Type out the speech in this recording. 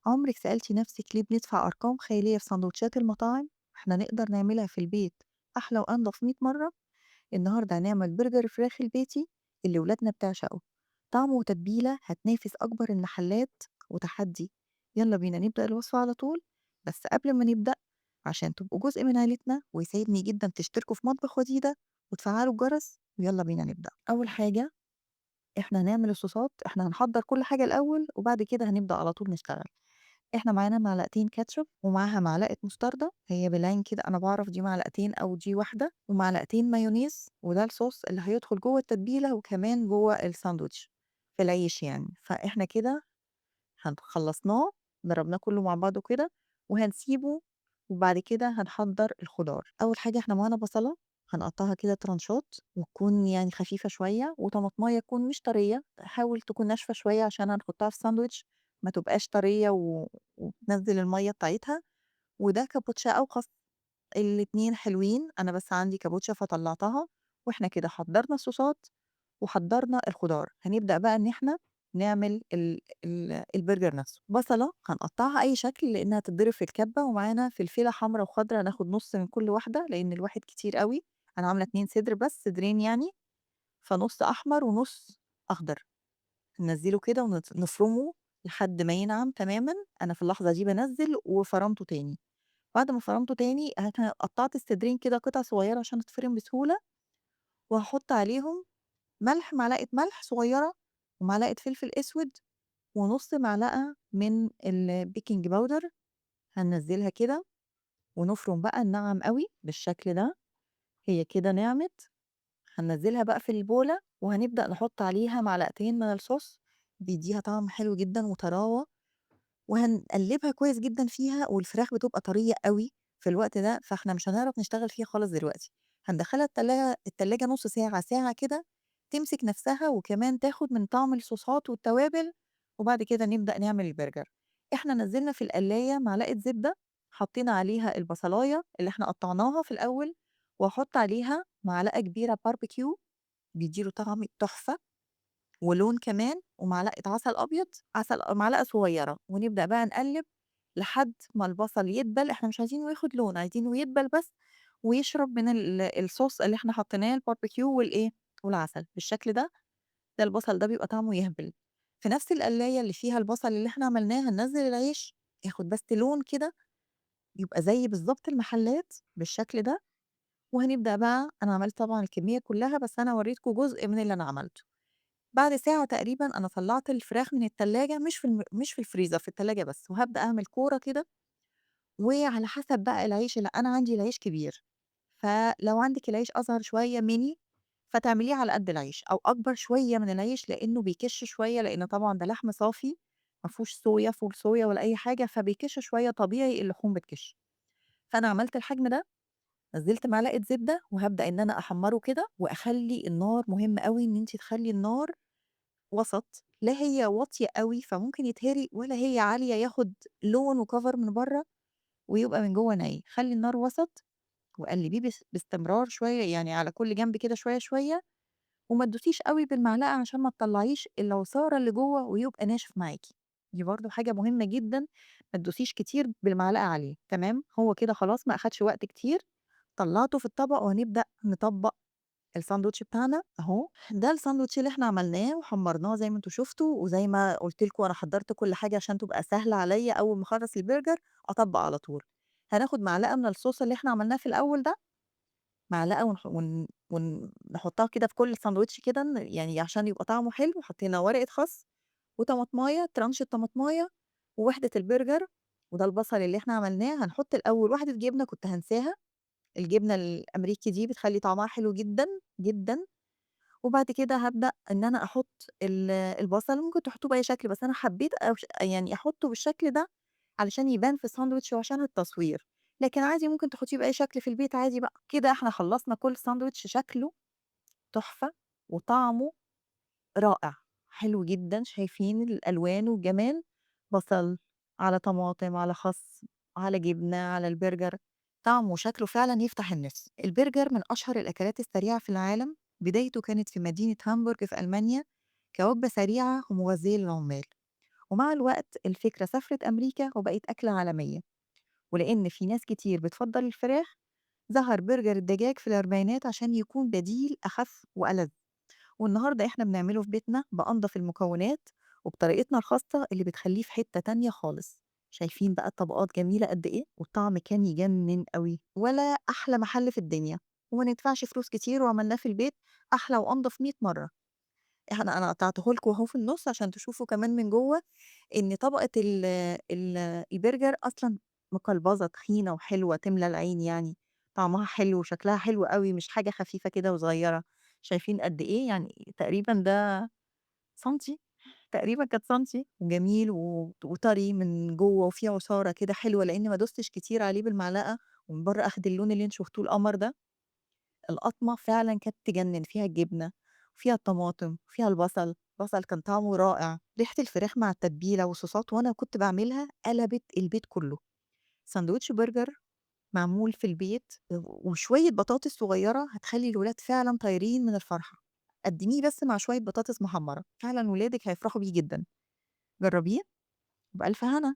عمرِك سألتِ نفسِك ليه بندفع أرقام خيالية في ساندوتشات المطاعم؟ إحنا نقدر نعملها في البيت أحلى وأنضف 100 مرة. النهارده هنعمل برجر فراخ البيتي اللي ولادنا بتعشقه، طعمه وتتبيلة هتنافس أكبر المحلات وتحدي. يلا بينا نبدأ الوصفة على طول. بس قبل ما نبدأ، عشان تبقوا جزء من عيلتنا ويسعدني جدا تشتركوا في مطبخ وديدة وتفعلوا الجرس، ويلا بينا نبدأ. أول حاجة إحنا هنعمل الصوصات، إحنا هنحضّر كل حاجة الأول وبعد كده هنبدأ على طول نشتغل. إحنا معانا معلقتين كاتشب ومعاها معلقة مستردة، هي بالعين كده أنا باعرف دي معلقتين أو دي واحدة، ومعلقتين مايونيز وده الصوص اللي هيدخل جوّه التتبيلة وكمان جوّه الساندوتش في العيش يعني. فإحنا كده خلّصناه، ضربناه كلّه مع بعضه كده وهنسيبه، وبعد كده هنحضّر الخضار. أول حاجة إحنا معانا بصلة هنقطّعها كده ترانشات وتكون يعني خفيفة شوية، وطماطماية تكون مش طرية، حاول تكون ناشفة شوية عشان هنحطها في ساندويتش ما تبقاش طرية وتنزّل المَيّة بتاعتها، وده كابوتشا أو خس، الاتنين حلوين، أنا بس عندي كابوتشا فطلّعتها. وإحنا كده حضّرنا الصوصات وحضّرنا الخضار، هنبدأ بقى إن إحنا نعمل البرجر نفسه. بصلة هنقطّعها أي شكل لإنها تتضرب في الكبة، ومعانا فلفلة حمرا وخضرا هناخد نُص من كل واحدة لإن الواحد كتير أوي، أنا عاملة 2 صدر بس، صدرين يعني، فنُص أحمر ونُص أخضر. ننزّله كده نفرمه لحد ما ينعم تمامًا، أنا في اللحظة دي بانزّل وفرمته تاني. بعد ما فرمته تاني قطّعت الصدرين كده قطع صغيّرة عشان تتفرم بسهولة، وهاحط عليهم ملح، معلقة ملح صغيّرة ومعلقة فلفل أسود ونُص معلقة من الbaking powder، هننزّلها كده ونفرم بقى النَعَم أوي بالشكل ده. هي كده نعمت، هننزّلها بقى في البولة وهنبدأ نحط عليها معلقتين من الصوص، بيدّيها طعم حلو جدًا وطراوة، وهنقلّبها كويس جدًا فيها، والفراخ بتبقى طرية أوي في الوقت ده، فإحنا مش هنعرف نشتغل فيها خالص دلوقتي. هندخّلها التلاجة نُص ساعة، ساعة كده تمسك نفسها وكمان تاخد من طعم الصوصات والتوابل، وبعد كده نبدأ نعمل البرجر. إحنا نزّلنا في القلاية معلقة زبدة، حطينا عليها البصلاية اللي إحنا قطّعناها في الأول، وهاحط عليها معلقة كبيرة باربيكيو بيدّي له طعم تحفة ولون كمان، ومعلقة عسل أبيض، معلقة صغيرة، ونبدأ بقى نقلِّب لحد ما البصل يدبل، إحنا مش عايزينه ياخد لون، عايزينه يدبل بس ويشرب من الصوص اللي إحنا حطيناه الباربيكيو والإيه، والعسل، بالشكل ده. ده البصل ده بيبقى طعمه يهبل. في نفس القلاية اللي فيها البصل اللي إحنا عملناه هننزّل العيش ياخد بس لون كده، يبقى زي بالضبط المحلات بالشكل ده، وهنبدأ بقى أنا عملت طبعًا الكمية كلّها، بس أنا وريتكم جزء من اللي أنا عملته. بعد ساعة تقريبًا أنا طلّعت الفراخ من التلاجة، مش في الفريزر، في التلاجة بس، وهابدأ أعمل كورة كده، وعلى حسب بقى العيش اللي أنا عندي العيش كبير، فلو عندِك العيش أصغر شوية ميني، فتعمليه على قد العيش، أو أكبر شوية من العيش لإنه بيكِش شوية، لإن طبعًا ده لحم صافي ما فيهوش صويا، فول صويا ولا أي حاجة، فبيكِش شوية طبيعي اللحوم بتكِش. فأنا عملت الحجم ده، نزّلت معلقة زبدة وهابدأ إن أنا أحمّره كده، وأخلّي النار مهم أوي إن أنتِ تخلّي النار وسط، لا هي واطية أوي فممكن يتهري، ولا هي عالية ياخد لون وcover من برّه ويبقى من جوّه ني. خلّي النار وسط وقلّبيه باستمرار شوية، يعني على كل جنب كده شوية، شوية، وما تدوسيش أوي بالمعلقة عشان ما تطلّعيش العصارة اللي جوّه ويبقى ناشف معاكِ. دي برضه حاجة مهمة جدًا، ما تدوسيش كتير بالمعلقة عليه، تمام. هو كده خلاص ما أخدش وقت كتير، طلّعته في الطبق وهنبدأ نطبّق الساندوتش بتاعنا أهو. ده الساندوتش اللي إحنا عملناه وحمّرناه زي ما أنتم شُفتوا، وزي ما قُلت لكم أنا حضّرت كل حاجة عشان تبقى سهلة عليّا أول ما أخلّص البرجر أطبّق على طول. هناخد معلقة من الصوص اللي إحنا عملناه في الأول ده، معلقة نحطها كده في كل ساندوتش كده، يعني عشان يبقى طعمه حلو، حطينا ورقة خس وطماطماية، ترانش طماطماية ووحدة البرجر، وده البصل اللي إحنا عملناه. هنحط الأول واحدة جبنة كنت هانساها، الجبنة الأمريكي دي بتخلّي طعمها حلو جدًا، جدًا. وبعد كده هابدأ إن أنا أحُط البصل، ممكن تحطّوه بأي شكل، بس أنا حبّيت يعني أحُطّه بالشكل ده علشان يبان في الساندوتش وعشان التصوير، لكن عادي ممكن تحطّيه بأي شكل في البيت عادي بقى. كده إحنا خلّصنا كل ساندوتش شكله تحفة وطعمه رائع، حلو جدًا، شايفين الألوان والجمال، بصل، على طماطم، على خس، على جبنة، على البرجر، طعمه وشكله فعلًا يفتح النِّفس. البرجر من أشهر الأكلات السريعة في العالم، بدايته كانت في مدينة هامبورغ في ألمانيا كوجبة سريعة ومغذية للعمال، ومع الوقت الفكرة سافرت أمريكا وبقت أكلة عالمية، ولإن في ناس كتير بتفضّل الفراخ، ظهر برجر الدجاج في الأربعينات عشان يكون بديل أخف وألذ، والنهارده إحنا بنعمله في بيتنا بأنضف المكونات وبطريقتنا الخاصة اللي بتخلّيه في حتّة تانية خالص. شايفين بقى الطبقات جميلة قد إيه؟ والطعم كان يجنن أوي، ولا أحلى محل في الدنيا، وما ندفعش فلوس كتير وعملناه في البيت أحلى وأنضف 100 مرّة. أنا قطعته لكم أهو في النُص عشان تشوفوا كمان من جوّه إن طبقة ال البرجر أصلًا مقلبظة تخينة وحلوة تملى العين يعني، طعمها حلو وشكلها حلو أوي، مش حاجة خفيفة كده وصغيرة. شايفين قد إيه؟ يعني تقريبًا ده سنتي، تقريبًا كانت سنتي، وجميل وطري من جوّه وفيه عصارة كده حلوة، لإني ما دوستش كتير عليه بالمعلقة، ومن برّه أخد اللون اللي أنتم شفتوه القمر ده. القطمة فعلًا كانت تجنن، فيها الجبنة وفيها الطماطم وفيها البصل، البصل كان طعمه رائع، ريحة الفراخ مع التتبيلة والصوصات وأنا كنت باعملها قلبت البيت كله. ساندوتش برجر معمول في البيت وشوية بطاطس صغيرة هتخلّي الولاد فعلًا طايرين من الفرحة. قدّميه بس مع شوية بطاطس محمرة، فعلًا ولادِك هيفرحوا بيه جدًا. جرّبيه وبألف هنا.